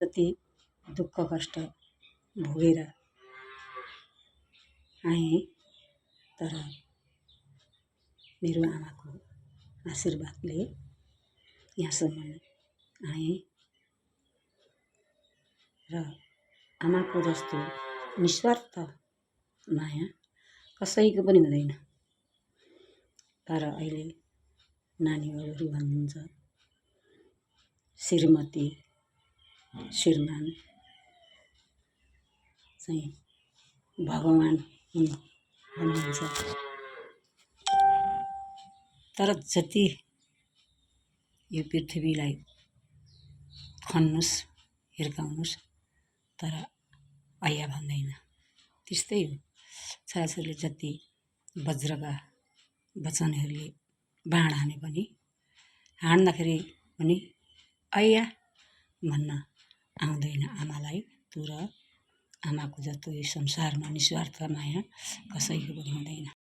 जति दुःख कष्ट भोगेर आएँ, तर मेरो आमाको आशीर्वादले यहाँसम्म आएँ र आमाको जस्तो निस्वार्थ माया कसैको पनि हुँदैन। तर अहिले नानीहरू भन्नुहुन्छ श्रीमती श्रीमान चाहिँ भगवान हुन् भन्नुहुन्छ। तर जति यो पृथ्वीलाई खन्नुस् हिर्काउनुस् तर ऐया भन्दैन। त्यस्तै हो, छोराछोरीले जति वज्रका वचनहरूले बाण हाने पनि हान्दाखेरि पनि ऐया भन्न आउँदैन आमालाई। तर आमाको जस्तो यो संसारमा निस्वार्थ माया कसैको पनि हुँदैन।